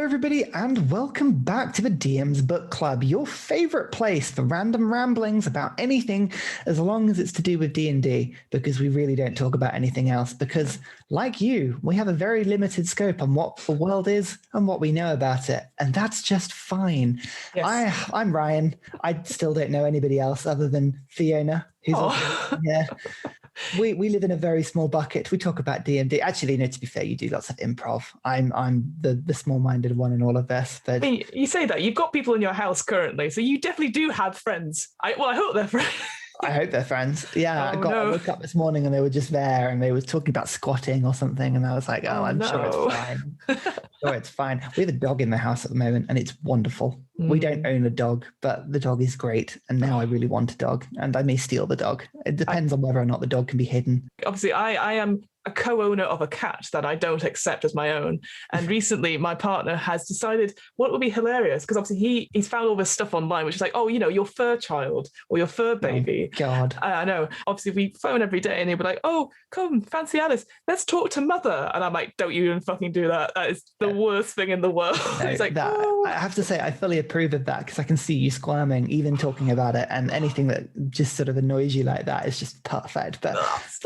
everybody, and welcome back to the DM's Book Club, your favorite place for random ramblings about anything as long as it's to do with D&D, because we really don't talk about anything else, because like you, we have a very limited scope on what the world is and what we know about it, and that's just fine. Yes. I'm Ryan. I still don't know anybody else other than Fiona, who's also here. We live in a very small bucket. We talk about D&D. Actually, no, to be fair, you do lots of improv. I'm the small-minded one in all of this. But I mean, you say that. You've got people in your house currently, so you definitely do have friends. I hope they're friends. I hope they're friends. Yeah, Oh, I woke up this morning and they were just there and they were talking about squatting or something. And I was like, I'm sure it's fine. Sure, it's fine. We have a dog in the house at the moment and it's wonderful. We don't own a dog, but the dog is great. And now I really want a dog and I may steal the dog. It depends on whether or not the dog can be hidden. Obviously, I am a co-owner of a cat that I don't accept as my own. And recently my partner has decided what would be hilarious, because obviously he's found all this stuff online, which is like, oh, you know, your fur child or your fur baby. Oh, God. I know. Obviously we phone every day and he'll be like, oh, come, fancy Alice, let's talk to mother. And I'm like, don't you even fucking do that. That is the worst thing in the world. No, it's like, I have to say, I fully approve of that because I can see you squirming, even talking about it, and anything that just sort of annoys you like that is just perfect. But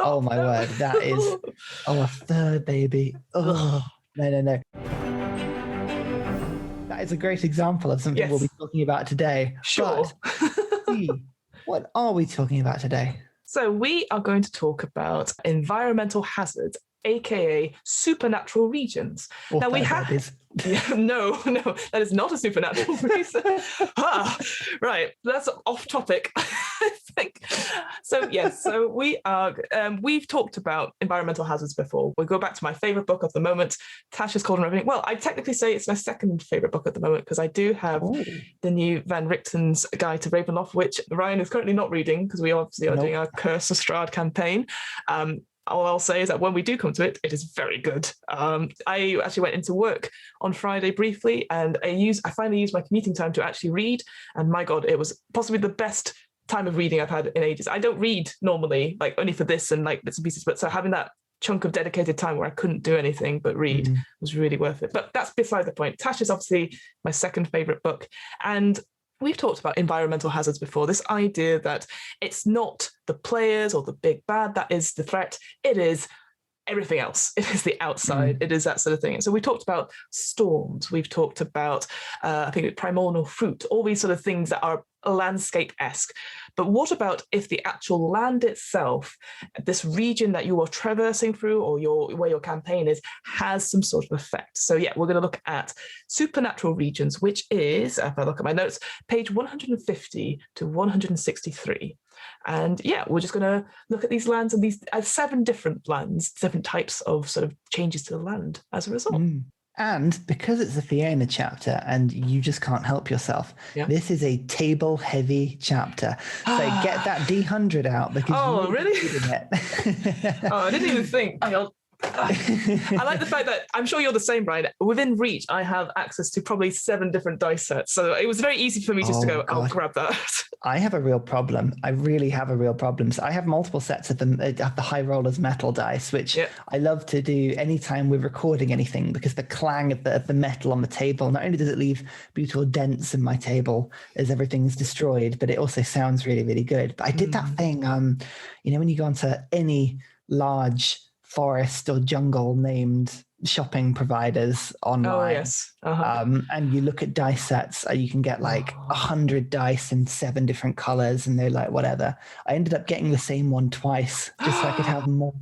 oh my word, that is a fur baby. Oh no. That is a great example of something we'll be talking about today. Sure. But, what are we talking about today? So we are going to talk about environmental hazards, aka supernatural regions. Or now we have no, that is not a supernatural reason. Right, that's off topic, I think. So yes, so we are. We've talked about environmental hazards before. We'll go back to my favorite book of the moment, Tasha's Cauldron. Unravelling. Well, I technically say it's my second favorite book at the moment because I do have the new Van Richten's Guide to Ravenloft, which Ryan is currently not reading because we obviously are doing our Curse of Strahd campaign. All I'll say is that when we do come to it, it is very good. I actually went into work on Friday briefly, and I finally used my commuting time to actually read. And my God, it was possibly the best time of reading I've had in ages. I don't read normally, like only for this and like bits and pieces, but so having that chunk of dedicated time where I couldn't do anything but read was really worth it. But that's beside the point. Tasha's obviously my second favorite book. And we've talked about environmental hazards before, this idea that it's not the players or the big bad that is the threat, it is everything else. It is the outside, it is that sort of thing. And so we talked about storms, we've talked about, I think, primordial fruit, all these sort of things that are landscape-esque. But what about if the actual land itself, this region that you are traversing through or where your campaign is, has some sort of effect? So yeah, we're going to look at supernatural regions, which is, if I look at my notes, page 150 to 163. And yeah, we're just going to look at these lands and these 7 different lands, different types of sort of changes to the land as a result. And because it's a Fiona chapter and you just can't help yourself, this is a table-heavy chapter. So get that D100 out because really? It. I didn't even think. I like the fact that I'm sure you're the same, Brian. Within reach, I have access to probably 7 different dice sets. So it was very easy for me just to go, I'll grab that. I have a real problem. I really have a real problem. So I have multiple sets of the High Rollers metal dice, which I love to do anytime we're recording anything because the clang of the metal on the table, not only does it leave beautiful dents in my table as everything's destroyed, but it also sounds really, really good. But I did that thing, when you go onto any large forest or jungle named shopping providers online. And you look at dice sets, you can get like 100 dice in 7 different colors and they're like whatever. I ended up getting the same one twice just so I could have more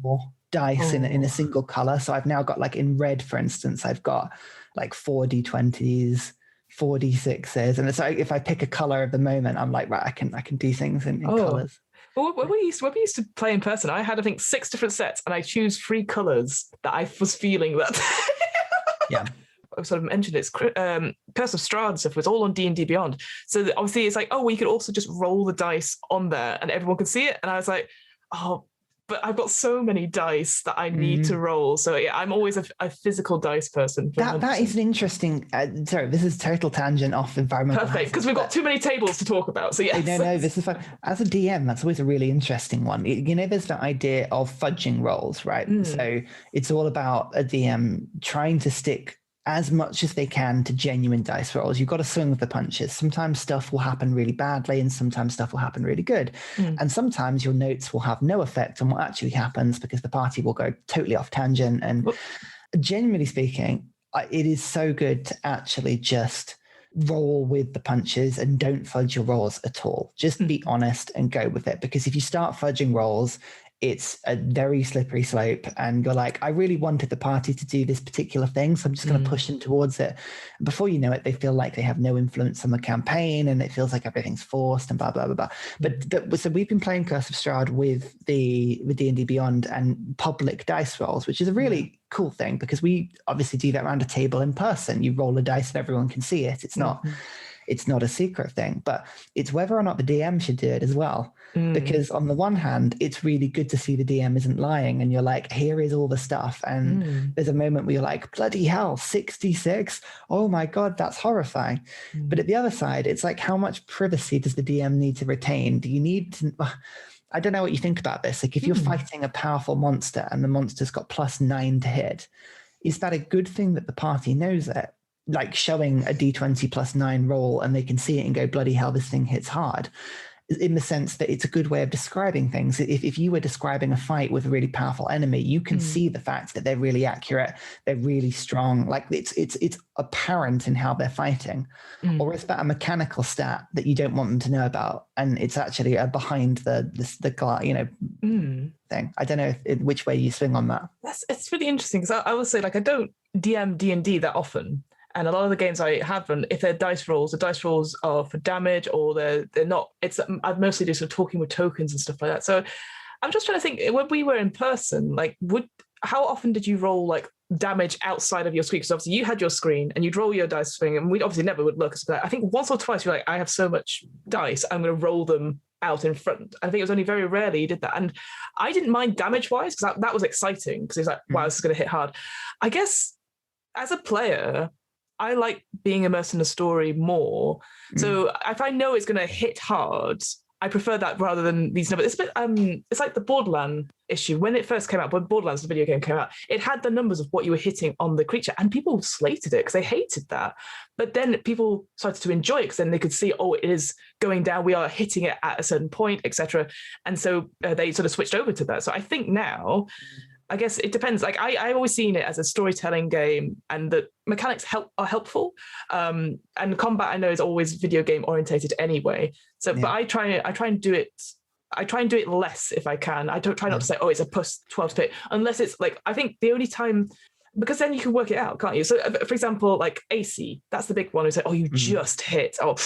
dice in a single color. So I've now got, like, in red, for instance, I've got like 4 D20s, 4 D6s, and it's like if I pick a color of the moment, I'm like, right, I can do things in colors. Well, when we used to play in person, I had, I think, 6 different sets, and I choose 3 colors that I was feeling that. I sort of mentioned it's Curse of Strahd stuff was all on D&D Beyond. So obviously it's like, we could also just roll the dice on there and everyone could see it. And I was like, but I've got so many dice that I need to roll. So yeah, I'm always a physical dice person. That is an interesting, sorry, this is total tangent off environmental. Perfect, because we've got too many tables to talk about. So yes. No, this is fun. As a DM, that's always a really interesting one. There's that idea of fudging rolls, right? So it's all about a DM trying to stick as much as they can to genuine dice rolls. You've got to swing with the punches. Sometimes stuff will happen really badly and sometimes stuff will happen really good. And sometimes your notes will have no effect on what actually happens because the party will go totally off tangent. And genuinely speaking, it is so good to actually just roll with the punches and don't fudge your rolls at all. Just be honest and go with it. Because if you start fudging rolls, it's a very slippery slope and you're like, I really wanted the party to do this particular thing, so I'm just going to push them towards it. And before you know it, they feel like they have no influence on the campaign and it feels like everything's forced and blah, blah, blah, blah. But so we've been playing Curse of Strahd with D&D Beyond and public dice rolls, which is a really cool thing because we obviously do that around a table in person. You roll a dice and everyone can see it. It's not a secret thing, but it's whether or not the DM should do it as well. Because on the one hand, it's really good to see the DM isn't lying and you're like, here is all the stuff. And there's a moment where you're like, bloody hell, 66? Oh my God, that's horrifying. But at the other side, it's like, how much privacy does the DM need to retain? Do you need to... I don't know what you think about this. Like if you're fighting a powerful monster and the monster's got +9 to hit, is that a good thing that the party knows it? Like showing a D20 +9 roll and they can see it and go, bloody hell, this thing hits hard. In the sense that it's a good way of describing things. If you were describing a fight with a really powerful enemy, you can see the fact that they're really accurate, they're really strong. Like it's apparent in how they're fighting. Or is that a mechanical stat that you don't want them to know about, and it's actually a behind the thing? I don't know which way you swing on that. It's really interesting because I will say, like, I don't DM D&D that often. And a lot of the games I have run, if they're dice rolls, the dice rolls are for damage or they're not. I'd mostly do sort of talking with tokens and stuff like that. So I'm just trying to think, when we were in person, like how often did you roll like damage outside of your screen? Because obviously you had your screen and you'd roll your dice thing, and we obviously never would look. I think once or twice you're like, I have so much dice, I'm going to roll them out in front. I think it was only very rarely you did that. And I didn't mind damage-wise because that was exciting because it was like, wow, this is going to hit hard. I guess as a player, I like being immersed in the story more. So if I know it's going to hit hard, I prefer that rather than these numbers. It's a bit, it's like the Borderlands issue. When it first came out, when Borderlands, the video game, came out, it had the numbers of what you were hitting on the creature, and people slated it because they hated that. But then people started to enjoy it because then they could see, oh, it is going down, we are hitting it at a certain point, etc. And so they sort of switched over to that. So I think now, I guess it depends. Like I've always seen it as a storytelling game, and the mechanics are helpful. And combat, I know, is always video game orientated anyway. So, but I try and do it. I try and do it less if I can. I don't try not to say, oh, it's a +12 to hit, unless it's like, I think the only time, because then you can work it out, can't you? So, for example, like AC, that's the big one. Who's like, oh, you just hit. Oh,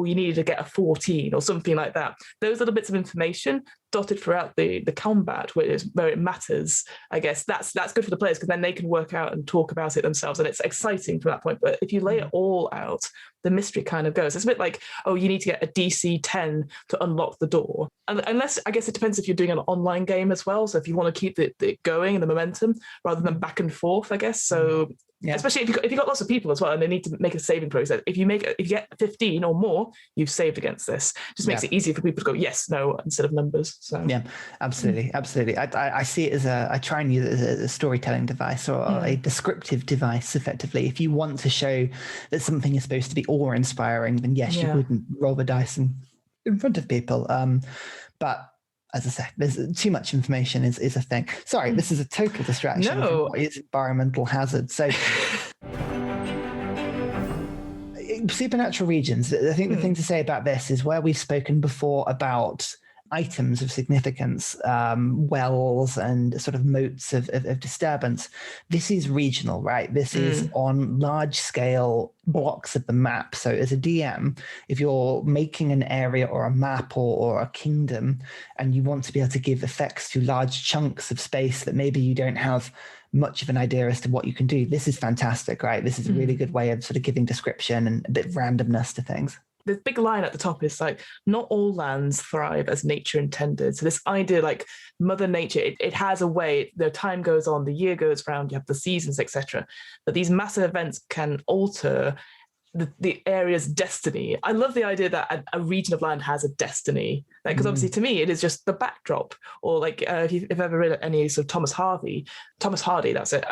you needed to get a 14 or something like that. Those little bits of information dotted throughout the combat where it matters. I guess that's good for the players because then they can work out and talk about it themselves, and it's exciting from that point. But if you lay it all out, the mystery kind of goes. It's a bit like, oh, you need to get a DC 10 to unlock the door. And unless, I guess it depends if you're doing an online game as well. So if you want to keep it going and the momentum rather than back and forth, I guess. So especially if you've got lots of people as well and they need to make a saving process. If you get 15 or more, you've saved against this. Just makes it easier for people to go yes, no, instead of numbers. So yeah, absolutely. I see it as I try and use it as a storytelling device or a descriptive device, effectively. If you want to show that something is supposed to be awe-inspiring, then yes, you wouldn't roll the dice in front of people. But as I said, there's too much information is a thing. Sorry, this is a total distraction. No, what is environmental hazard. So supernatural regions. I think the thing to say about this is where we've spoken before about items of significance, wells and sort of motes of disturbance. This is regional, right? This is on large scale blocks of the map. So as a DM, if you're making an area or a map or a kingdom and you want to be able to give effects to large chunks of space that maybe you don't have much of an idea as to what you can do, this is fantastic, right? This is a really good way of sort of giving description and a bit of randomness to things. The big line at the top is like, not all lands thrive as nature intended. So this idea, like Mother Nature, it has a way, the time goes on, the year goes round, you have the seasons, etc. But these massive events can alter the area's destiny. I love the idea that a region of land has a destiny, because obviously to me it is just the backdrop. Or like if you've ever read any sort of Thomas Hardy, that's it,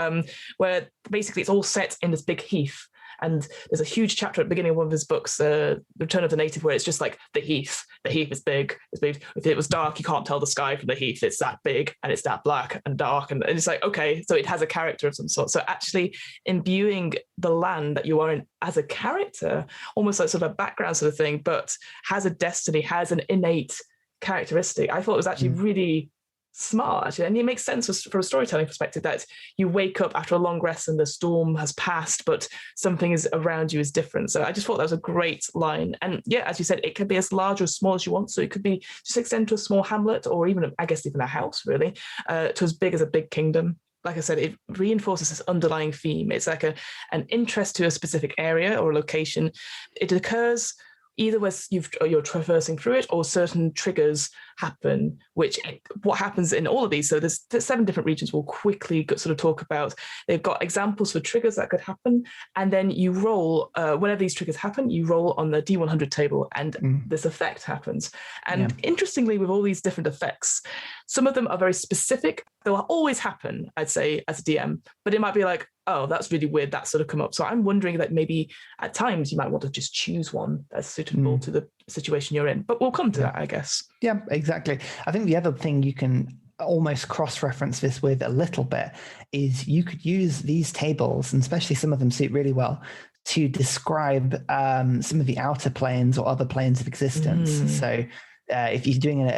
where basically it's all set in this big heath. And there's a huge chapter at the beginning of one of his books, Return of the Native, where it's just like the heath. The heath is big. It's big. If it was dark, you can't tell the sky from the heath. It's that big and it's that black and dark. And it's like, okay, so it has a character of some sort. So actually imbuing the land that you are in as a character, almost like sort of a background sort of thing, but has a destiny, has an innate characteristic. I thought it was actually really smart, actually, and it makes sense from a storytelling perspective that you wake up after a long rest and the storm has passed, but something is around you is different. So I just thought that was a great line. And yeah, as you said, it can be as large or as small as you want. So it could be just extend to a small hamlet, or even even a house, really, to as big as a big kingdom. Like I said, it reinforces this underlying theme. It's like an interest to a specific area or location. It occurs either as you're traversing through it, or certain triggers happen, what happens in all of these. So there's 7 different regions we'll quickly sort of talk about. They've got examples for triggers that could happen. And then you roll, whenever these triggers happen, you roll on the D100 table and this effect happens. And interestingly, with all these different effects, some of them are very specific. They'll always happen, I'd say, as a DM, but it might be like, oh, that's really weird, that sort of come up. So I'm wondering that maybe at times you might want to just choose one that's suitable to the situation you're in. But we'll come to that, I guess. Yeah, exactly. I think the other thing you can almost cross-reference this with a little bit is you could use these tables, and especially some of them suit really well, to describe some of the outer planes or other planes of existence. So if you're doing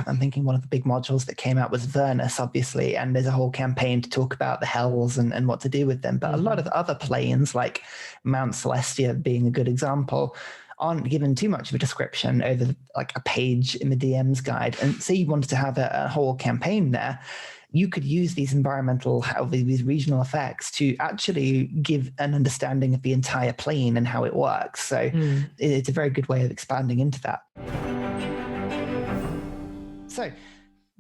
I'm thinking one of the big modules that came out was Vernus, obviously, and there's a whole campaign to talk about the hells and what to do with them. But a lot of the other planes, like Mount Celestia being a good example, aren't given too much of a description over like a page in the DM's guide. And say you wanted to have a whole campaign there, you could use these these regional effects to actually give an understanding of the entire plane and how it works. So it's a very good way of expanding into that. So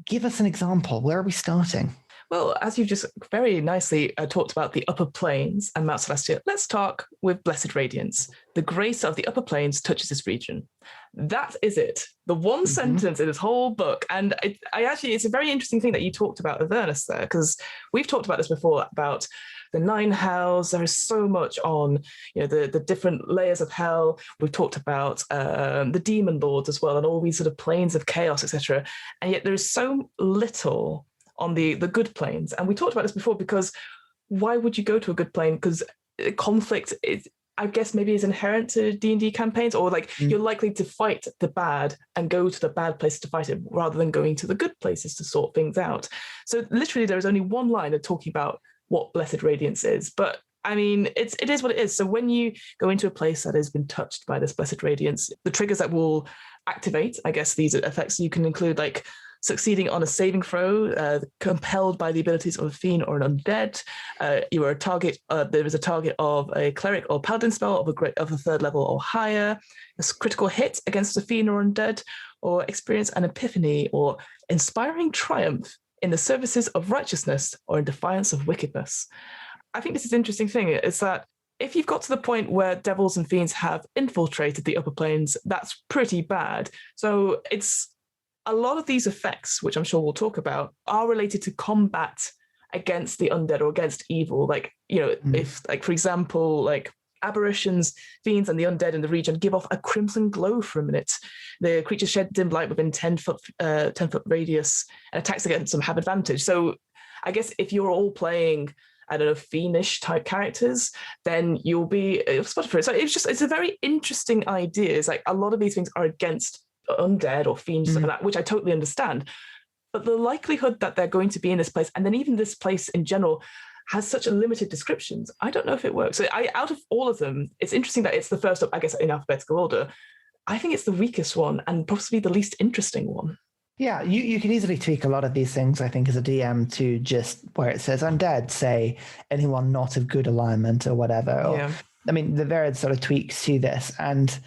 give us an example. Where are we starting? Well, as you've just very nicely talked about the upper planes and Mount Celestia, let's talk with Blessed Radiance. The grace of the upper planes touches this region. That is it. The one sentence in this whole book. And it's a very interesting thing that you talked about Avernus there, because we've talked about this before, about the 9 hells. There is so much on, the different layers of hell. We've talked about the demon lords as well, and all these sort of planes of chaos, etc. And yet there is so little on the good planes. And we talked about this before, because why would you go to a good plane? Because conflict is, I guess, maybe is inherent to D&D campaigns, or like you're likely to fight the bad and go to the bad places to fight it rather than going to the good places to sort things out. So literally there is only one line of talking about what Blessed Radiance is. But I mean, it is what it is. So when you go into a place that has been touched by this Blessed Radiance, the triggers that will activate, I guess, these effects, you can include like succeeding on a saving throw, compelled by the abilities of a fiend or an undead. You are a target. There is a target of a cleric or paladin spell of a 3rd level or higher. A critical hit against a fiend or undead, or experience an epiphany or inspiring triumph in the services of righteousness or in defiance of wickedness. I think this is an interesting thing. Is that if you've got to the point where devils and fiends have infiltrated the upper planes, that's pretty bad. So it's a lot of these effects, which I'm sure we'll talk about, are related to combat against the undead or against evil. Like, if, like, for example, like aberrations, fiends, and the undead in the region give off a crimson glow for a minute. The creatures shed dim light within 10-foot radius, and attacks against them have advantage. So I guess if you're all playing, I don't know, fiendish type characters, then you'll be spotted for it. So it's a very interesting idea. It's like a lot of these things are against undead or fiends, stuff like that, which I totally understand. But the likelihood that they're going to be in this place, and then even this place in general, has such a limited descriptions, I don't know if it works. So out of all of them, it's interesting that it's the first up, I guess, in alphabetical order. I think it's the weakest one and possibly the least interesting one. Yeah, you can easily tweak a lot of these things, I think, as a DM, to just where it says undead, say anyone not of good alignment or whatever. Or, I mean, the various sort of tweaks to this. And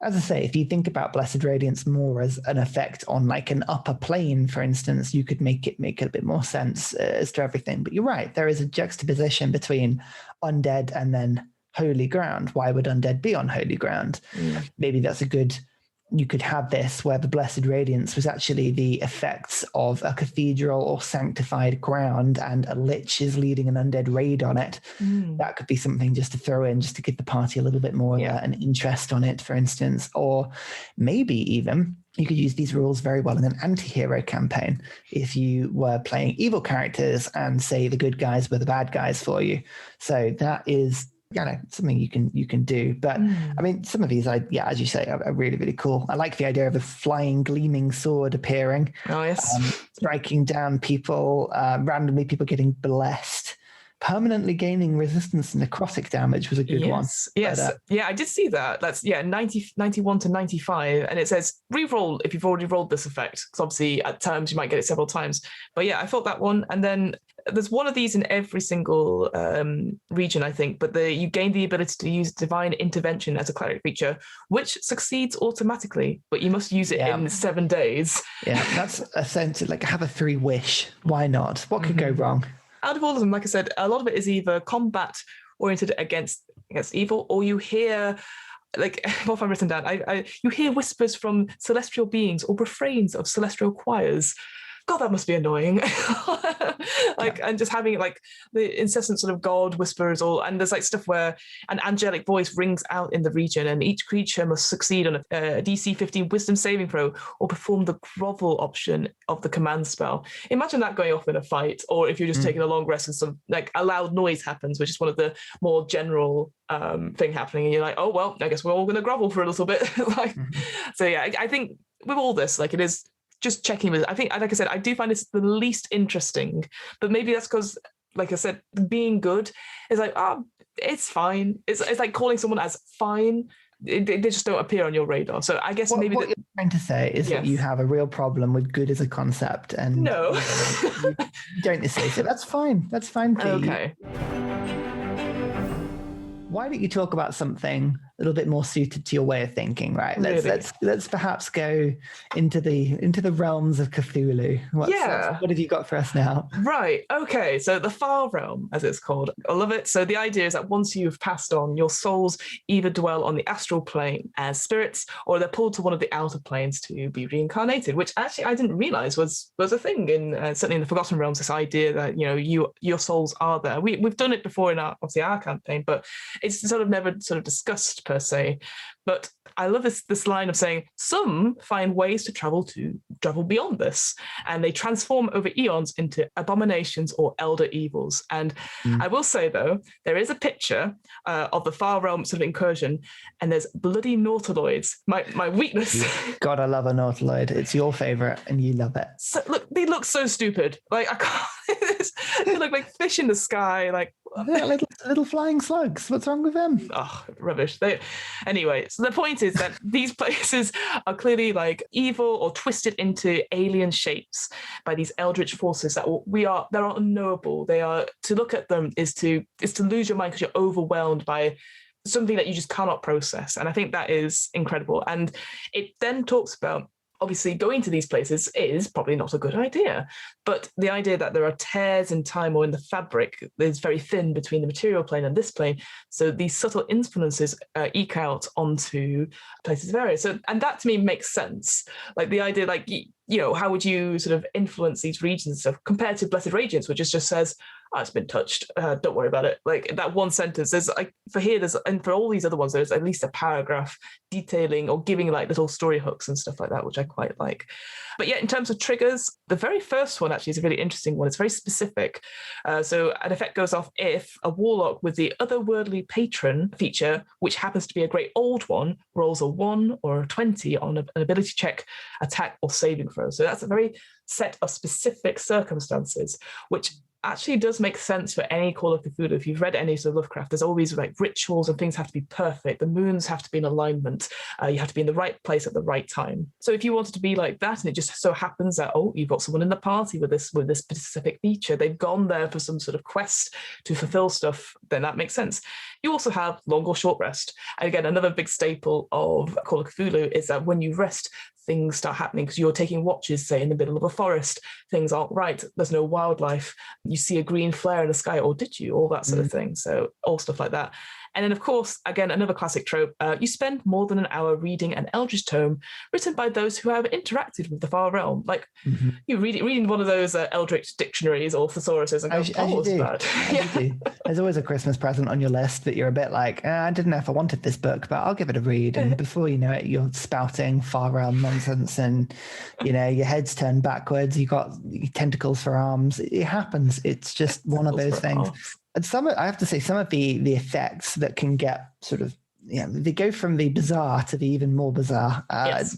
as I say, if you think about Blessed Radiance more as an effect on like an upper plane, for instance, you could make it a bit more sense as to everything. But you're right, there is a juxtaposition between undead and then holy ground. Why would undead be on holy ground? Maybe that's a good... You could have this where the Blessed Radiance was actually the effects of a cathedral or sanctified ground, and a lich is leading an undead raid on it. That could be something just to throw in, just to give the party a little bit more of an interest on it, for instance. Or maybe even you could use these rules very well in an anti-hero campaign if you were playing evil characters and say the good guys were the bad guys for you. So that is... something you can do. But I mean, some of these, as you say, are really, really cool. I like the idea of a flying, gleaming sword appearing. Oh, yes. Striking down people, randomly people getting blessed. Permanently gaining resistance to necrotic damage was a good one. Yes. But, I did see that. That's 91 to 95. And it says reroll if you've already rolled this effect. Because obviously at times you might get it several times. But yeah, I thought that one. And then there's one of these in every single region, I think. But you gain the ability to use Divine Intervention as a cleric feature, which succeeds automatically. But you must use it in 7 days. Yeah, that's essentially like have a 3 wish. Why not? What could go wrong? Out of all of them, like I said, a lot of it is either combat oriented against evil, or you hear, like what I've written down, you hear whispers from celestial beings or refrains of celestial choirs. God, that must be annoying. And just having like the incessant sort of god whispers, and there's like stuff where an angelic voice rings out in the region, and each creature must succeed on a DC 15 wisdom saving throw or perform the grovel option of the command spell. Imagine that going off in a fight, or if you're just taking a long rest and some like a loud noise happens, which is one of the more general thing happening, and you're like, oh well, I guess we're all going to grovel for a little bit. So yeah, I think with all this, like it is just checking with, I think, like I said, I do find this the least interesting, but maybe that's because, like I said, being good is like, it's fine. It's like calling someone as fine. They just don't appear on your radar. So I guess maybe what you're trying to say is that you have a real problem with good as a concept, and no, you don't associate it. That's fine. That's fine for you. Okay. Why don't you talk about something a little bit more suited to your way of thinking, right? Let's perhaps go into the realms of Cthulhu. What have you got for us now? Right. Okay. So the Far Realm, as it's called, I love it. So the idea is that once you've passed on, your souls either dwell on the astral plane as spirits, or they're pulled to one of the outer planes to be reincarnated. Which actually I didn't realize was a thing in certainly in the Forgotten Realms. This idea that your souls are there. We've done it before in our campaign, but it's sort of never sort of discussed per se. But I love this line of saying some find ways to travel beyond this, and they transform over eons into abominations or elder evils. And I will say, though, there is a picture of the Far Realm sort of incursion, and there's bloody nautiloids. My weakness. God, I love a nautiloid. It's your favorite, and you love it. So, look, they look so stupid. Like I can't. They look like fish in the sky. Like little flying slugs. What's wrong with them? Oh, rubbish. Anyway, so the point is that these places are clearly like evil or twisted into alien shapes by these eldritch forces that they're unknowable. They are, to look at them is to lose your mind because you're overwhelmed by something that you just cannot process. And I think that is incredible. And it then talks about, obviously, going to these places is probably not a good idea, but the idea that there are tears in time or in the fabric is very thin between the material plane and this plane, so these subtle influences eke out onto places of area. So, and that to me makes sense. Like the idea, like, how would you sort of influence these regions and stuff compared to Blessed Radiance, which just says, it's been touched. Don't worry about it. Like that one sentence. There's like and for all these other ones, there's at least a paragraph detailing or giving like little story hooks and stuff like that, which I quite like. But yeah, in terms of triggers, the very first one actually is a really interesting one. It's very specific. So an effect goes off if a warlock with the otherworldly patron feature, which happens to be a great old one, rolls a 1 or a 20 on an ability check, attack, or saving throw. So that's a very set of specific circumstances, which actually does make sense for any Call of Cthulhu. If you've read any sort of Lovecraft, there's always like rituals and things have to be perfect. The moons have to be in alignment. You have to be in the right place at the right time. So if you wanted to be like that, and it just so happens that, you've got someone in the party with this specific feature, they've gone there for some sort of quest to fulfill stuff, then that makes sense. You also have long or short rest. And again, another big staple of Call of Cthulhu is that when you rest, things start happening because you're taking watches, say, in the middle of a forest. Things aren't right. There's no wildlife. You see a green flare in the sky, or did you? All that sort of thing. So all stuff like that. And then, of course, again, another classic trope, you spend more than an hour reading an eldritch tome written by those who have interacted with the far realm. Like, you reading one of those eldritch dictionaries or thesauruses and go, this is bad. As you do. There's always a Christmas present on your list that you're a bit like, I didn't know if I wanted this book, but I'll give it a read. And before you know it, you're spouting far realm nonsense and, your head's turned backwards. You got tentacles for arms. It happens. It's just one of those things. And I have to say, some of the effects that can get sort of, they go from the bizarre to the even more bizarre. Yes.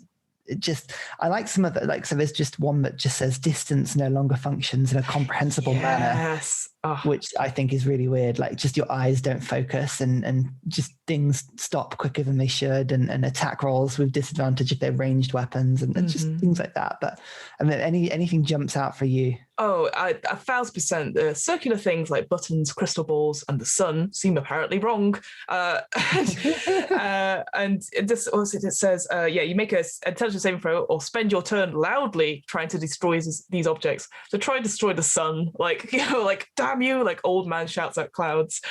I like some of the, like, so there's just one that just says distance no longer functions in a comprehensible manner, which I think is really weird. Like, just your eyes don't focus and just things stop quicker than they should, and attack rolls with disadvantage if they're ranged weapons and just things like that. But anything jumps out for you? Oh, 1,000%. The circular things like buttons, crystal balls, and the sun seem apparently wrong. And this also it says, you make a intelligence saving throw or spend your turn loudly trying to destroy these objects. So try and destroy the sun, like damn you, like old man shouts at clouds.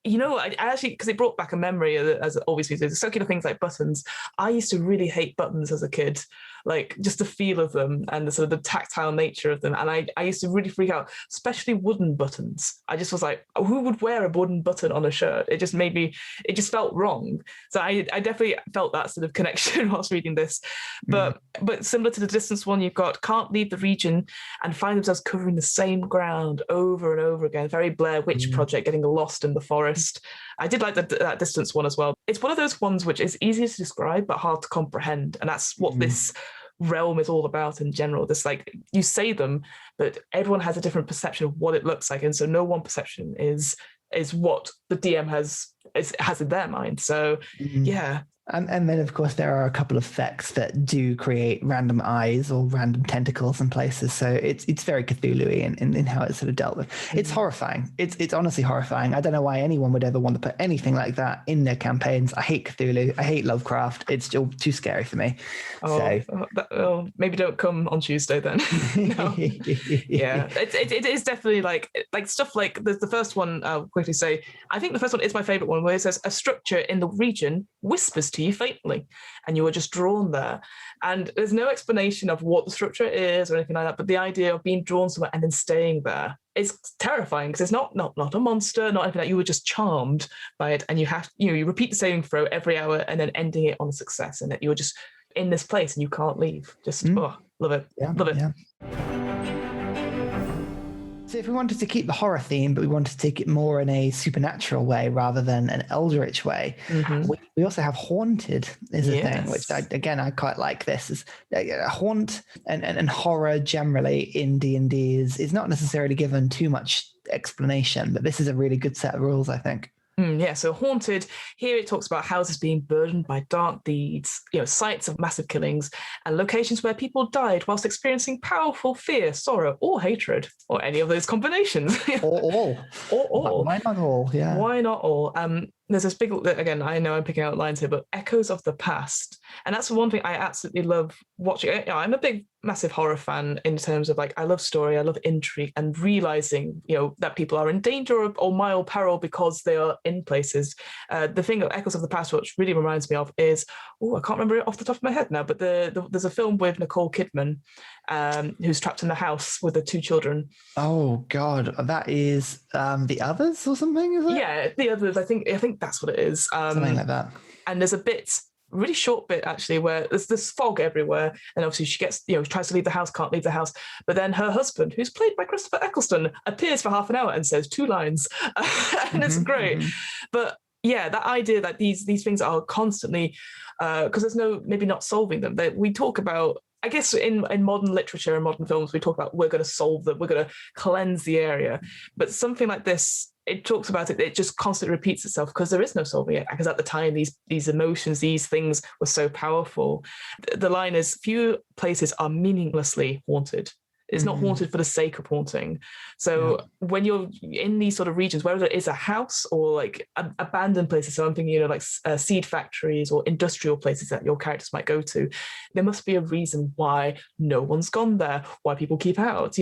I actually, because it brought back a memory, as obviously the circular things like buttons. I used to really hate buttons as a kid, like just the feel of them and the sort of the tactile nature of them. And I used to really freak out, especially wooden buttons. I just was like, who would wear a wooden button on a shirt? It just felt wrong. So I definitely felt that sort of connection whilst reading this. But similar to the distance one, you've got can't leave the region and find themselves covering the same ground over and over again. Very Blair Witch Project, getting lost in the forest. I did like that distance one as well. It's one of those ones which is easy to describe but hard to comprehend, and that's what this realm is all about in general. This, like, you say them, but everyone has a different perception of what it looks like, and so no one perception is what the DM has in their mind. So And then, of course, there are a couple of effects that do create random eyes or random tentacles in places. So it's very Cthulhu-y in how it's sort of dealt with. It's horrifying. It's honestly horrifying. I don't know why anyone would ever want to put anything like that in their campaigns. I hate Cthulhu. I hate Lovecraft. It's still too scary for me. Maybe don't come on Tuesday then. It is definitely like stuff like the first one. I'll quickly say, I think the first one is my favorite one, where it says a structure in the region whispers to you faintly, and you are just drawn there. And there's no explanation of what the structure is or anything like that, but the idea of being drawn somewhere and then staying there is terrifying, because it's not a monster, not anything like that. You were just charmed by it, and you repeat the saving throw every hour and then ending it on a success, and that you were just in this place and you can't leave. Just love it. Love it. Yeah. So if we wanted to keep the horror theme, but we wanted to take it more in a supernatural way rather than an eldritch way, we also have haunted is a thing, which I quite like. This is haunt and horror generally in D&D is not necessarily given too much explanation, but this is a really good set of rules, I think. So haunted, here it talks about houses being burdened by dark deeds, sites of massive killings, and locations where people died whilst experiencing powerful fear, sorrow, or hatred, or any of those combinations. Or all. Why not all? Yeah. Why not all? There's this big, again, I know I'm picking out lines here, but echoes of the past. And that's the one thing I absolutely love watching. I'm a big, massive horror fan in terms of, like, I love story, I love intrigue, and realizing, that people are in danger or mild peril because they are in places. The thing of echoes of the past, which really reminds me of is, I can't remember it off the top of my head now, but there's a film with Nicole Kidman who's trapped in the house with the two children. Oh God, that is The Others or something, is it? Yeah, The Others. I think that's what it is. Something like that. And there's a really short bit actually, where there's fog everywhere, and obviously she gets, tries to leave the house, can't leave the house, but then her husband, who's played by Christopher Eccleston, appears for half an hour and says 2 lines, and it's great. But yeah, that idea that these things are constantly, because there's maybe not solving them. That we talk about, I guess in modern literature and modern films, we talk about we're going to solve them, we're going to cleanse the area. But something like this, it talks about it just constantly repeats itself, because there is no solving it. Because at the time, these emotions, these things were so powerful. The line is, few places are meaninglessly haunted. It's not haunted for the sake of haunting. So when you're in these sort of regions, whether it is a house or like abandoned places, so I'm thinking, like seed factories or industrial places that your characters might go to, there must be a reason why no one's gone there, why people keep out,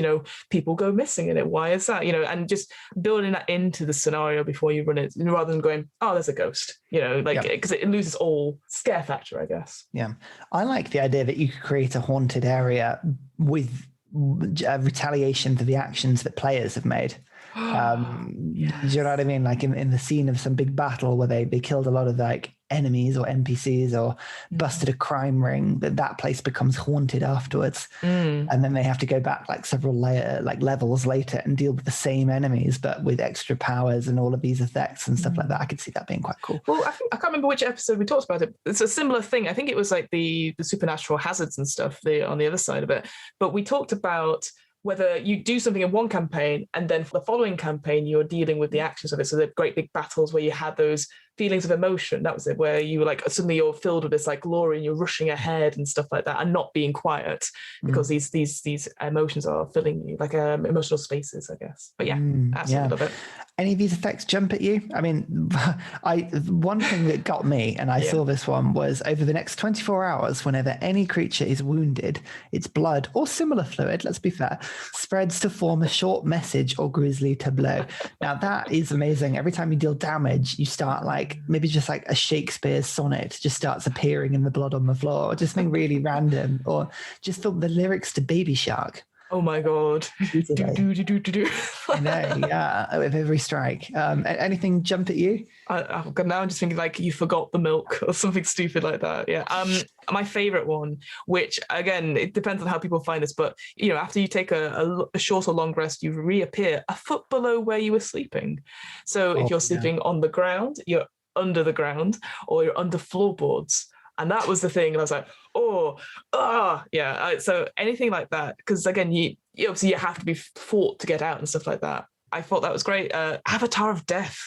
people go missing in it. Why is that? And just building that into the scenario before you run it, rather than going, oh, there's a ghost, because it loses all scare factor, I guess. Yeah. I like the idea that you could create a haunted area with retaliation for the actions that players have made. Yes. Do you know what I mean? Like in the scene of some big battle where they killed a lot of like enemies or NPCs or busted a crime ring, that place becomes haunted afterwards. And then they have to go back like several levels later and deal with the same enemies, but with extra powers and all of these effects and stuff like that. I could see that being quite cool. Well, I can't remember which episode we talked about it. It's a similar thing. I think it was like the supernatural hazards and stuff on the other side of it. But we talked about whether you do something in one campaign and then for the following campaign, you're dealing with the actions of it. So the great big battles where you had those feelings of emotion. That was it, where you were like, suddenly you're filled with this like glory and you're rushing ahead and stuff like that and not being quiet because these emotions are filling you, like emotional spaces, I guess. But yeah, absolutely love it. Any of these effects jump at you? I mean, one thing that got me, and I saw this one, was over the next 24 hours, whenever any creature is wounded, its blood or similar fluid, let's be fair, spreads to form a short message or grisly tableau. Now that is amazing. Every time you deal damage, you start like maybe just like a Shakespeare's sonnet just starts appearing in the blood on the floor, or just something really random, or just the lyrics to Baby Shark. Oh my God. I know, yeah, with every strike. Anything jump at you? Now I'm just thinking like you forgot the milk or something stupid like that. Yeah. My favorite one, which again, it depends on how people find this, but after you take a short or long rest, you reappear a foot below where you were sleeping. So if you're sleeping on the ground, you're under the ground, or you're under floorboards. And that was the thing. And I was like, so anything like that, because again, you obviously you have to be fought to get out and stuff like that. I thought that was great. Avatar of Death.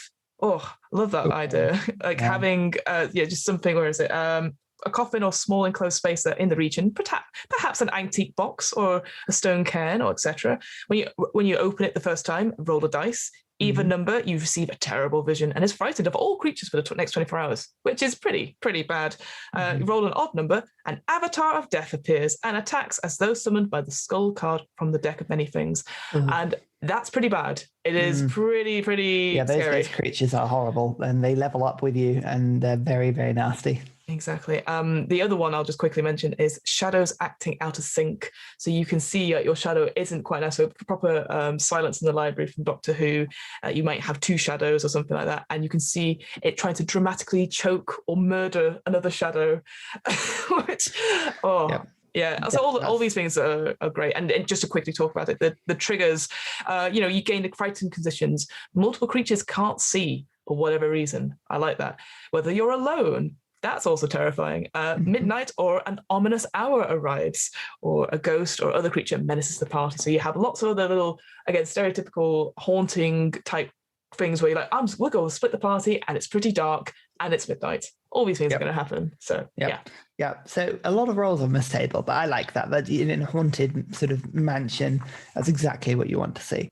Oh, I love that idea. Like having, just something, where is it? A coffin or small enclosed space that in the region, perhaps an antique box or a stone cairn or etc. When you open it the first time, roll a dice. Even number, you receive a terrible vision and is frightened of all creatures for the next 24 hours, which is pretty bad. You roll an odd number, an Avatar of Death appears and attacks as though summoned by the skull card from the deck of many things. And that's pretty bad. It is pretty scary. Those creatures are horrible and they level up with you and they're very, very nasty. Exactly. The other one I'll just quickly mention is shadows acting out of sync. So you can see your shadow isn't quite nice. So proper Silence in the Library from Doctor Who, you might have two shadows or something like that. And you can see it trying to dramatically choke or murder another shadow, which, yeah, so all these things are great. And just to quickly talk about it, the triggers, you gain the frightened conditions. Multiple creatures can't see for whatever reason. I like that. Whether you're alone, that's also terrifying. Midnight or an ominous hour arrives, or a ghost or other creature menaces the party. So you have lots of other little, again, stereotypical haunting type things where you're like, we'll go split the party and it's pretty dark and it's midnight. All these things are going to happen. So, Yeah, so a lot of roles on this table, but I like that in a haunted sort of mansion, that's exactly what you want to see.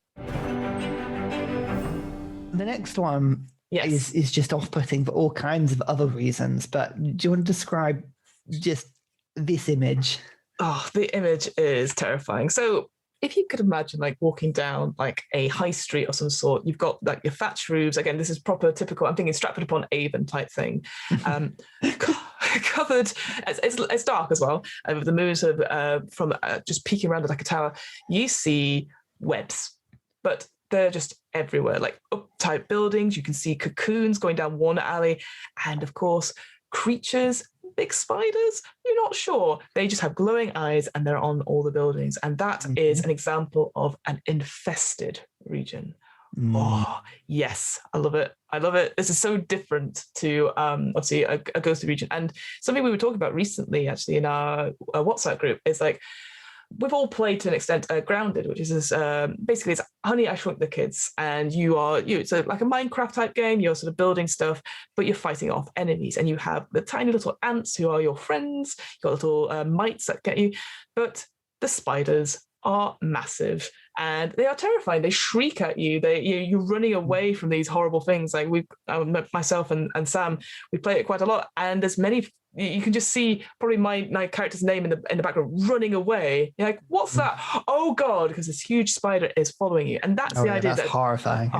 The next one is just off-putting for all kinds of other reasons, but do you want to describe just this image? Oh, the image is terrifying. So if you could imagine like walking down like a high street of some sort, you've got like your thatched roofs. Again, this is proper typical, I'm thinking Stratford upon Avon type thing. Covered, it's dark as well, with the moon sort of from just peeking around like a tower. You see webs, but they're just everywhere, like up-type buildings. You can see cocoons going down one alley, and of course, creatures, big spiders, you're not sure. They just have glowing eyes and they're on all the buildings. And that is an example of an infested region. Oh, yes, I love it. I love it. This is so different to obviously a ghostly region. And something we were talking about recently, actually, in our WhatsApp group is like, we've all played to an extent Grounded, which is this, basically it's Honey, I Shrunk the Kids, and it's like a Minecraft type game. You're sort of building stuff, but you're fighting off enemies, and you have the tiny little ants who are your friends. You've got little mites that get you, but the spiders are massive and they are terrifying. They shriek at you. You're running away from these horrible things. Like myself and Sam, we play it quite a lot, and there's many. You can just see probably my character's name in the background running away. You're like, what's that? Oh God, because this huge spider is following you. And that's the idea. That's horrifying.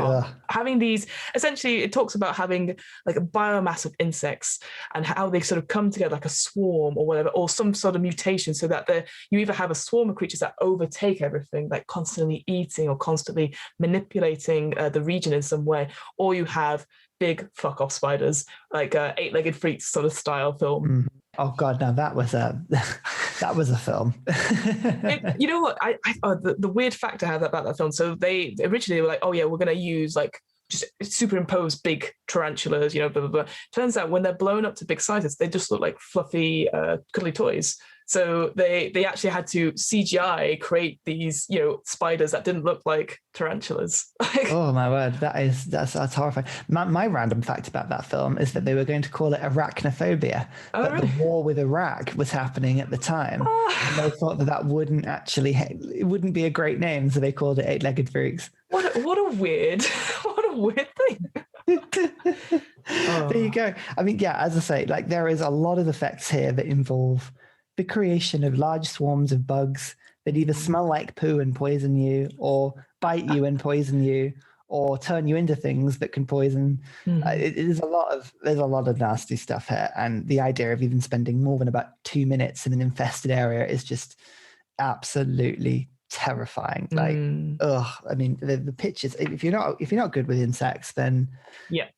Having these, essentially it talks about having like a biomass of insects and how they sort of come together like a swarm or whatever, or some sort of mutation, so that you either have a swarm of creatures that overtake everything, like constantly eating or constantly manipulating the region in some way, or you have big fuck off spiders, like Eight-Legged Freaks sort of style film. Oh God, now that was a film. You know what? The weird fact I have about that film. So they originally were like, oh yeah, we're going to use like just superimpose big tarantulas, blah, blah, blah. Turns out when they're blown up to big sizes, they just look like fluffy, cuddly toys. So they actually had to CGI create these, spiders that didn't look like tarantulas. Oh my word, that's horrifying. My random fact about that film is that they were going to call it arachnophobia, but really? The war with Iraq was happening at the time, and they thought that it wouldn't be a great name, so they called it Eight-Legged Freaks. What a weird thing. There you go. I mean, yeah, as I say, like there is a lot of effects here that involve the creation of large swarms of bugs that either smell like poo and poison you, or bite you and poison you, or turn you into things that can poison. There's a lot of nasty stuff here, and the idea of even spending more than about 2 minutes in an infested area is just absolutely terrifying. Like, I mean, the pictures. If you're not good with insects, then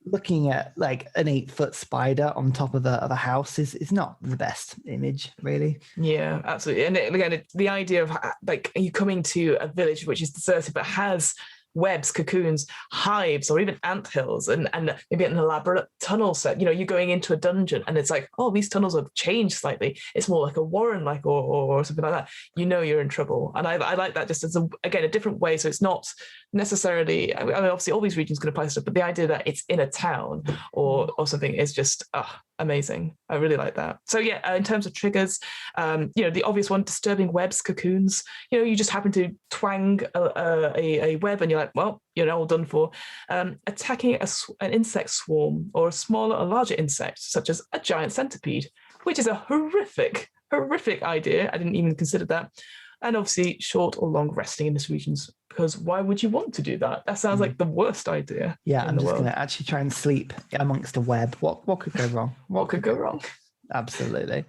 looking at like an 8-foot spider on top of a house is not the best image, really. Yeah, absolutely. And again, the idea of like you coming to a village which is deserted but has webs, cocoons, hives, or even anthills, and maybe an elaborate tunnel set. You're going into a dungeon and it's like, oh, these tunnels have changed slightly. It's more like a warren, like or something like that. You're in trouble. And I like that just as a different way. So it's not necessarily, I mean, obviously all these regions can apply stuff, but the idea that it's in a town or something is just amazing. I really like that. So yeah, in terms of triggers, the obvious one, disturbing webs, cocoons. You just happen to twang a web and you're like, well, you're all done for. Attacking an insect swarm or a smaller or larger insect, such as a giant centipede, which is a horrific idea. I didn't even consider that. And obviously short or long resting in these regions, because why would you want to do that? That sounds like the worst idea. Yeah, I'm just going to actually try and sleep amongst a web. What could go wrong? What could go wrong? Absolutely.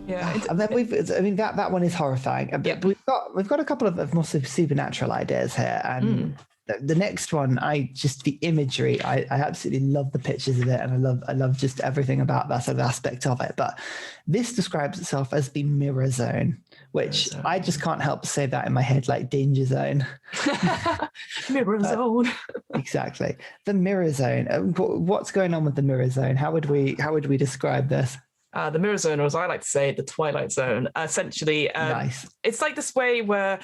Yeah, and then that one is horrifying. But we've got a couple of more supernatural ideas here, and the next one, the imagery, I absolutely love the pictures of it, and I love just everything about that sort of aspect of it. But this describes itself as the mirror zone, which I just can't help but say that in my head, like danger zone. Mirror zone. Exactly, the mirror zone. What's going on with the mirror zone? How would we describe this? The mirror zone, or as I like to say, the twilight zone. Essentially, nice. It's like this way where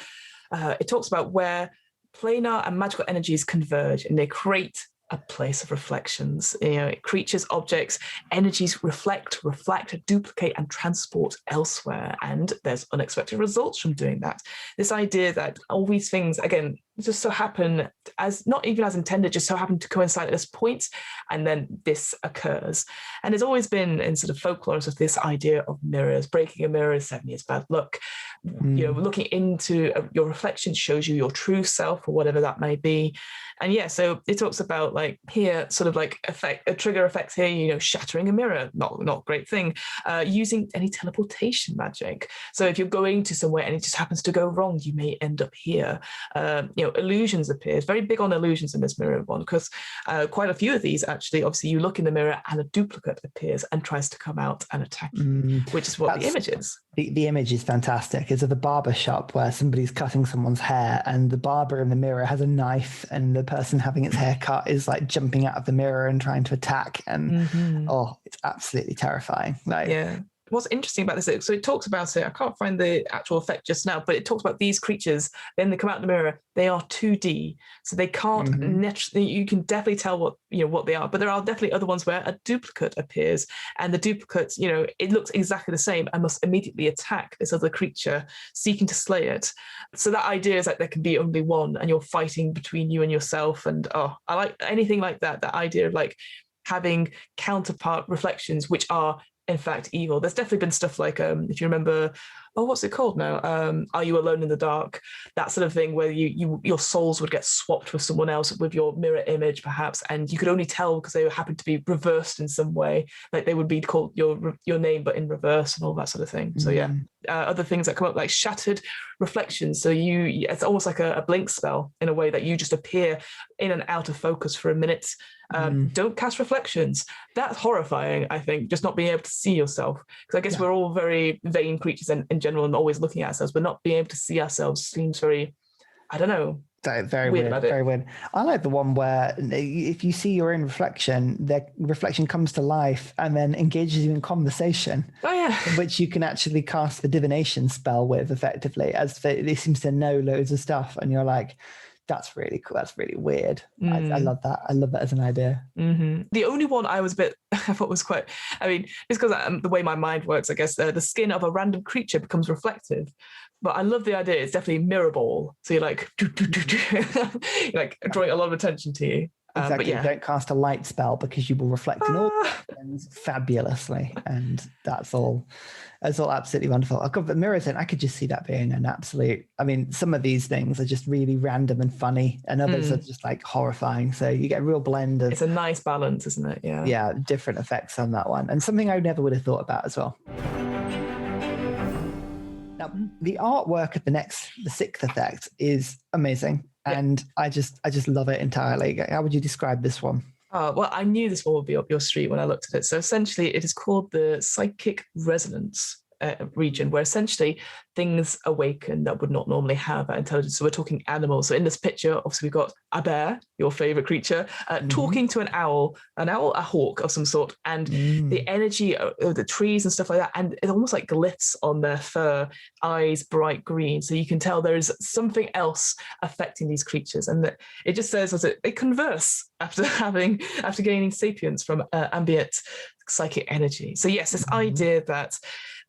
it talks about where planar and magical energies converge and they create a place of reflections. Creatures, objects, energies reflect, duplicate, and transport elsewhere. And there's unexpected results from doing that. This idea that all these things, again, just so happen, as not even as intended, just so happen to coincide at this point, and then this occurs. And there's always been in sort of folklore of this idea of mirrors. Breaking a mirror is 7 years bad luck. Looking into your reflection shows you your true self, or whatever that may be. And yeah, so it talks about like here, sort of like trigger effects here, shattering a mirror, not great thing. Using any teleportation magic. So if you're going to somewhere and it just happens to go wrong, you may end up here. Illusions appears. Very big on illusions in this mirror one, because quite a few of these actually, obviously you look in the mirror and a duplicate appears and tries to come out and attack you, which is what the image is. The image is fantastic. It's of the barber shop where somebody's cutting someone's hair and the barber in the mirror has a knife and the person having its hair cut is like jumping out of the mirror and trying to attack. And it's absolutely terrifying. what's interesting about this, so it talks about it, I can't find the actual effect just now, but it talks about these creatures, then they come out in the mirror, they are 2D, so they can't you can definitely tell what they are, but there are definitely other ones where a duplicate appears, and the duplicate, it looks exactly the same and must immediately attack this other creature seeking to slay it. So that idea is that there can be only one and you're fighting between you and yourself, and I like anything like that idea of like having counterpart reflections which are in fact evil. There's definitely been stuff like if you remember, what's it called now, Are You Alone in the Dark, that sort of thing, where your souls would get swapped with someone else with your mirror image perhaps, and you could only tell because they happened to be reversed in some way, like they would be called your name but in reverse and all that sort of thing. So yeah, other things that come up like shattered reflections, so it's almost like a blink spell in a way, that you just appear in and out of focus for a minute. Don't cast reflections. That's horrifying, I think, just not being able to see yourself, because I guess we're all very vain creatures in general and always looking at ourselves, but not being able to see ourselves seems very, I don't know, very weird. Very weird. I like the one where if you see your own reflection, the reflection comes to life and then engages you in conversation. Oh yeah, in which you can actually cast the divination spell with effectively, as it seems to know loads of stuff, and you're like, that's really cool. That's really weird. I love that. I love that as an idea. The only one I thought was quite, just because the way my mind works, I guess, the skin of a random creature becomes reflective. But I love the idea. It's definitely mirror ball. So you're like, you're like drawing a lot of attention to you. Exactly. But yeah. Don't cast a light spell because you will reflect in all things fabulously, and that's all absolutely wonderful. I've got the mirrors in. I could just see that being an absolute. Some of these things are just really random and funny, and others are just like horrifying. So you get a real blend of. It's a nice balance, isn't it? Yeah. Yeah, different effects on that one, and something I never would have thought about as well. Now, the artwork of the sixth effect is amazing. And I just love it entirely. How would you describe this one? Well, I knew this one would be up your street when I looked at it. So essentially, it is called the psychic resonance region, where essentially things awaken that would not normally have that intelligence. So we're talking animals. So in this picture, obviously we've got a bear, your favorite creature, talking to an owl, a hawk of some sort, and the energy of the trees and stuff like that. And it's almost like glyphs on their fur, eyes bright green. So you can tell there is something else affecting these creatures. And it just says that they converse after gaining sapience from ambient psychic energy. So yes, this idea that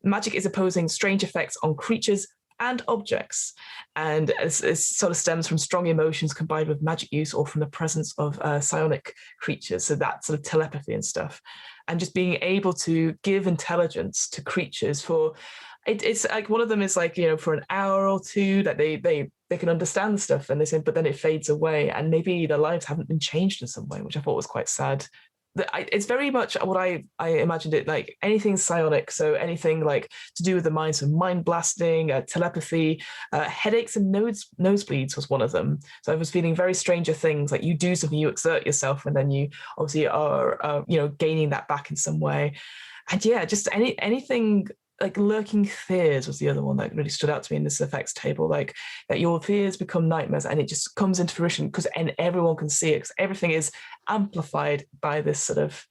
magic is opposing strange effects on creatures and objects, and it sort of stems from strong emotions combined with magic use or from the presence of psionic creatures, so that sort of telepathy and stuff, and just being able to give intelligence to creatures for it's like one of them is like, for an hour or two that they can understand stuff, and they say, but then it fades away, and maybe their lives haven't been changed in some way, which I thought was quite sad. It's very much what I imagined it like, anything psionic, so anything like to do with the mind, so mind blasting, telepathy, headaches and nosebleeds was one of them. So I was feeling very Stranger Things, like you do something, you exert yourself, and then you obviously are gaining that back in some way. And yeah, just anything like lurking fears was the other one that really stood out to me in this effects table, like that your fears become nightmares, and it just comes into fruition and everyone can see it, because everything is amplified by this sort of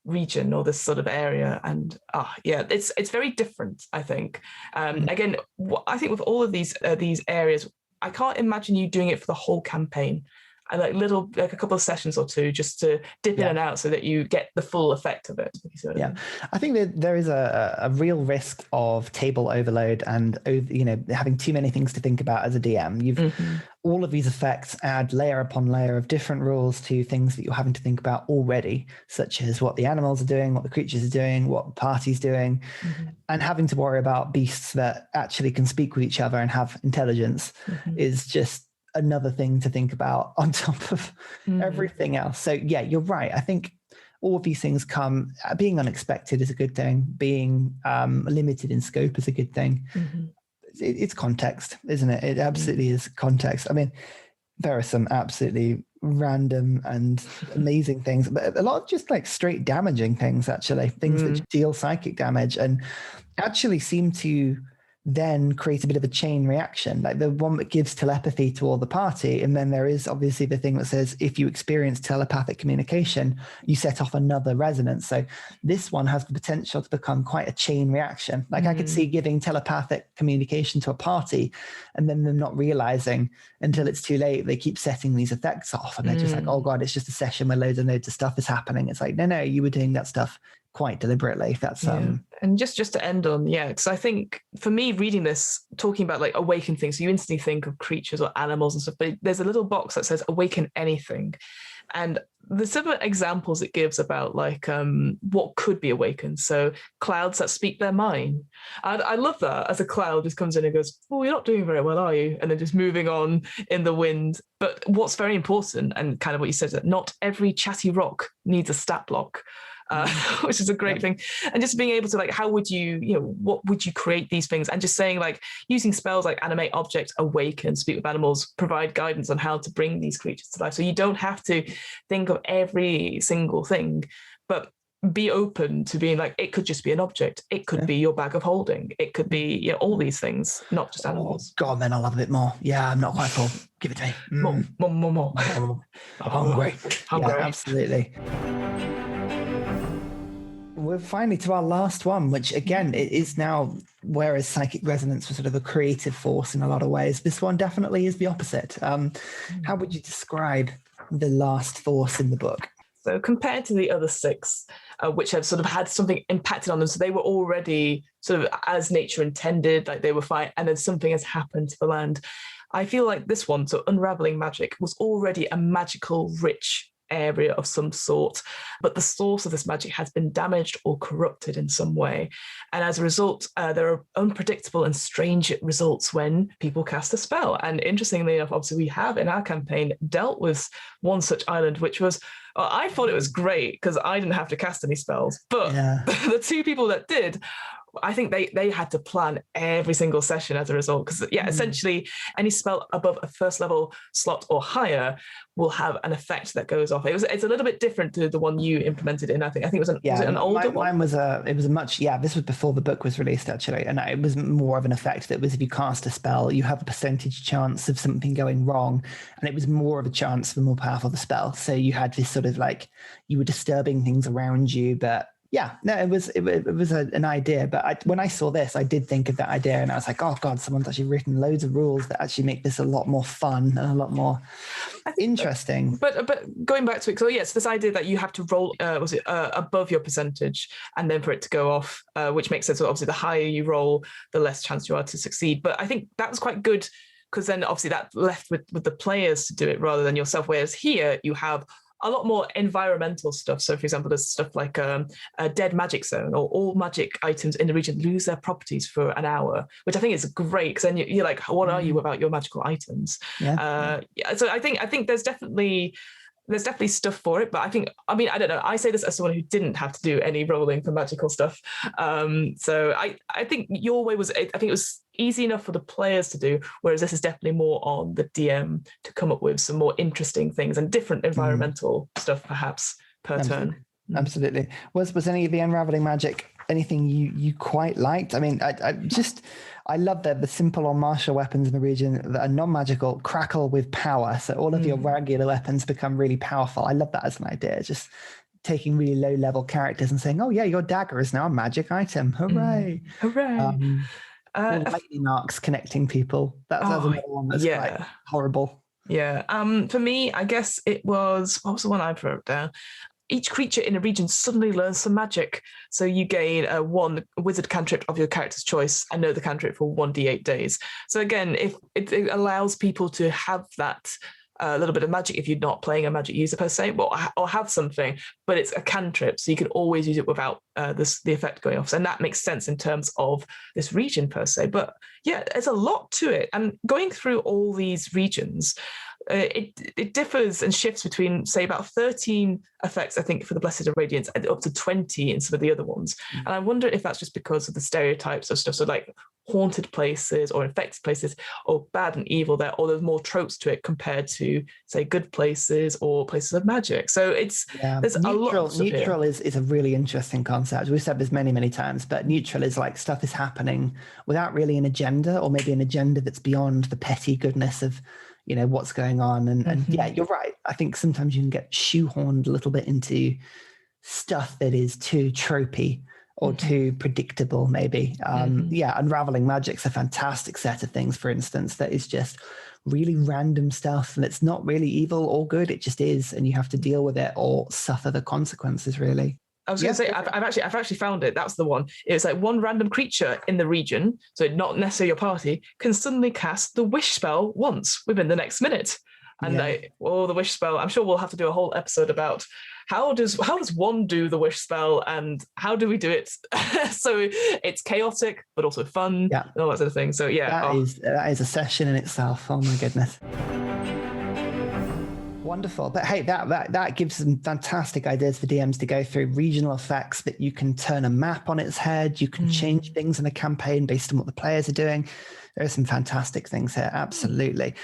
region or this sort of area. And it's very different, I think. Again, I think with all of these areas, I can't imagine you doing it for the whole campaign. I like a couple of sessions or two just to dip in and out so that you get the full effect of it. I think that there is a real risk of table overload and having too many things to think about as a DM. All of these effects add layer upon layer of different rules to things that you're having to think about already, such as what the animals are doing, what the creatures are doing, what the party's doing, and having to worry about beasts that actually can speak with each other and have intelligence is just another thing to think about on top of everything else. So yeah, you're right. I think all of these things being unexpected is a good thing. Being limited in scope is a good thing. It's context, isn't it? It absolutely is context. I mean, there are some absolutely random and amazing things, but a lot of just like straight damaging things, actually, things that deal psychic damage and actually seem to then create a bit of a chain reaction, like the one that gives telepathy to all the party. And then there is obviously the thing that says, if you experience telepathic communication, you set off another resonance. So this one has the potential to become quite a chain reaction. Like I could see giving telepathic communication to a party and then them not realizing until it's too late, they keep setting these effects off. And they're just like, oh God, it's just a session where loads of stuff is happening. It's like, no, you were doing that stuff quite deliberately. That's and just to end on, because I think for me reading this, talking about like awaken things, so you instantly think of creatures or animals and stuff, but there's a little box that says awaken anything, and the similar examples it gives about like what could be awakened. So clouds that speak their mind. I love that, as a cloud just comes in and goes, oh, you're not doing very well, are you? And then just moving on in the wind. But what's very important, and kind of what you said, that not every chatty rock needs a stat block. Which is a great thing. And just being able to like, how would you, what would you create these things? And just saying like using spells like animate object, awaken, speak with animals, provide guidance on how to bring these creatures to life. So you don't have to think of every single thing, but be open to being like, it could just be an object. It could be your bag of holding. It could be all these things, not just animals. Oh, God, man, I'll have a bit more. Yeah, I'm not quite full. Give it to me. More. I'm hungry. Yeah, absolutely. We're finally to our last one, which again, it is now, whereas psychic resonance was sort of a creative force in a lot of ways, this one definitely is the opposite. How would you describe the last force in the book? So compared to the other 6, which have sort of had something impacted on them, so they were already sort of as nature intended, like they were fine, and then something has happened to the land. I feel like this one, so Unravelling Magic, was already a magical, rich area of some sort, but the source of this magic has been damaged or corrupted in some way. And as a result, there are unpredictable and strange results when people cast a spell. And interestingly enough, obviously we have in our campaign dealt with one such island, which was, I thought it was great because I didn't have to cast any spells, but the 2 people that did, I think they had to plan every single session as a result, because essentially any spell above a 1st level slot or higher will have an effect that goes off. It's a little bit different to the one you implemented in. I think it was was it an older one? Mine was a much this was before the book was released actually, and it was more of an effect that was, if you cast a spell, you have a percentage chance of something going wrong, and it was more of a chance for the more powerful the spell. So you had this sort of like, you were disturbing things around you, but it was an idea. But when I saw this, I did think of that idea, and I was like, oh God, someone's actually written loads of rules that actually make this a lot more fun and a lot more interesting. But going back to it, so this idea that you have to roll, above your percentage, and then for it to go off, which makes sense. So obviously, the higher you roll, the less chance you are to succeed. But I think that was quite good, because then obviously that left with the players to do it rather than yourself. Whereas here you have a lot more environmental stuff. So, for example, there's stuff like a dead magic zone, or all magic items in the region lose their properties for an hour, which I think is great, because then you're like, what are you without your magical items? So I think there's definitely stuff for it, but I mean, I don't know. I say this as someone who didn't have to do any rolling for magical stuff. So I think your way was, I think it was easy enough for the players to do, whereas this is definitely more on the DM to come up with some more interesting things and different environmental stuff, perhaps, per turn. Absolutely. Was any of the Unravelling magic anything you quite liked? I mean, I love the simple or martial weapons in the region that are non-magical crackle with power. So all of your regular weapons become really powerful. I love that as an idea. Just taking really low-level characters and saying, oh yeah, your dagger is now a magic item. Hooray. Hooray. Lightning arcs connecting people. That's another one that's quite horrible. Yeah. For me, I guess it was, what was the one I wrote down? Each creature in a region suddenly learns some magic. So you gain one wizard cantrip of your character's choice and know the cantrip for 1d8 days. So again, if it allows people to have that a little bit of magic if you're not playing a magic user per se, or have something, but it's a cantrip, so you can always use it without the effect going off. And that makes sense in terms of this region per se. But yeah, there's a lot to it. And going through all these regions, it differs and shifts between, say, about 13 effects, I think, for the Blessed and Radiance, and up to 20 in some of the other ones. And I wonder if that's just because of the stereotypes of stuff. So like haunted places or infected places or bad and evil there, or there's more tropes to it compared to, say, good places or places of magic. So there's a lot of stuff neutral is a really interesting concept. We've said this many times, but neutral is like stuff is happening without really an agenda, or maybe an agenda that's beyond the petty goodness of what's going on. And yeah, you're right. I think sometimes you can get shoehorned a little bit into stuff that is too tropey or too predictable, maybe. Unravelling Magic's a fantastic set of things, for instance, that is just really random stuff, and it's not really evil or good. It just is, and you have to deal with it or suffer the consequences, really. I was going to say, I've actually found it. That's the one. It's like one random creature in the region, so not necessarily your party, can suddenly cast the wish spell once within the next minute. And the wish spell, I'm sure we'll have to do a whole episode about how does one do the wish spell and how do we do it so it's chaotic but also fun and all that sort of thing. So that is a session in itself. Oh my goodness. Wonderful. But hey, that gives some fantastic ideas for DMs to go through. Regional effects that you can turn a map on its head. You can change things in a campaign based on what the players are doing. There are some fantastic things here. Absolutely.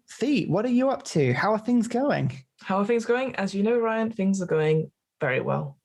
Fee, what are you up to? How are things going? As you know, Ryan, things are going very well.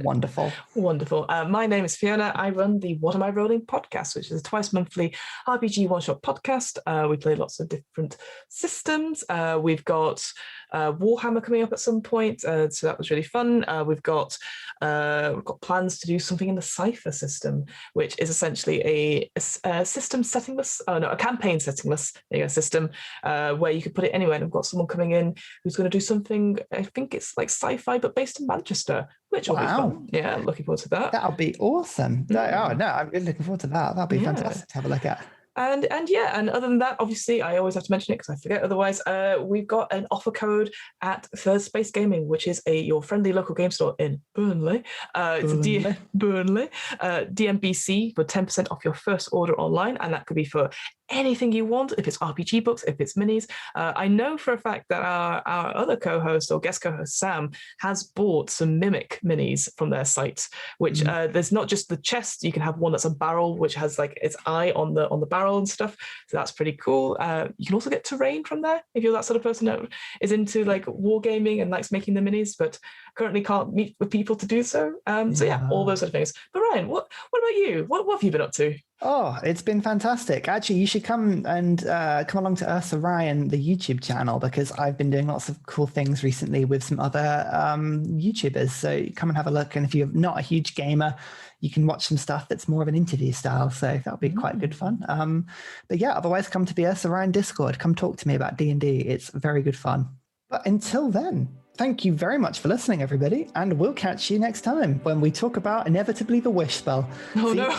Wonderful. My name is Fiona. I run the What Am I Rolling podcast, which is a twice monthly RPG one-shot podcast. We play lots of different systems. We've got Warhammer coming up at some point, so that was really fun. We've got plans to do something in the Cypher system, which is essentially a system settingless, a campaign settingless system where you could put it anywhere. And I've got someone coming in who's going to do something, I think it's like sci-fi, but based in Manchester, which will be fun. Yeah, I'm looking forward to that. That'll be awesome. I'm really looking forward to that. That'll be fantastic to have a look at. And other than that, obviously, I always have to mention it because I forget otherwise. We've got an offer code at Third Space Gaming, which is your friendly local game store in Burnley. It's Burnley, DMBC for 10% off your first order online, and that could be for anything you want. If it's RPG books, if it's minis. I know for a fact that our other co-host or guest co-host Sam has bought some Mimic minis from their site, which there's not just the chest. You can have one that's a barrel, which has like its eye on the barrel and stuff. So that's pretty cool. You can also get terrain from there if you're that sort of person that is into like wargaming and likes making the minis, but currently can't meet with people to do so. All those sort of things. But Ryan, what about you? What have you been up to? Oh, it's been fantastic. Actually, you should come along to UrsaRyan, the YouTube channel, because I've been doing lots of cool things recently with some other YouTubers. So come and have a look. And if you're not a huge gamer, you can watch some stuff that's more of an interview style. So that'll be quite good fun. Otherwise, come to the UrsaRyan Discord. Come talk to me about D&D. It's very good fun. But until then, thank you very much for listening, everybody. And we'll catch you next time when we talk about inevitably the wish spell. Oh, no.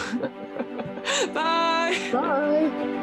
Bye. Bye.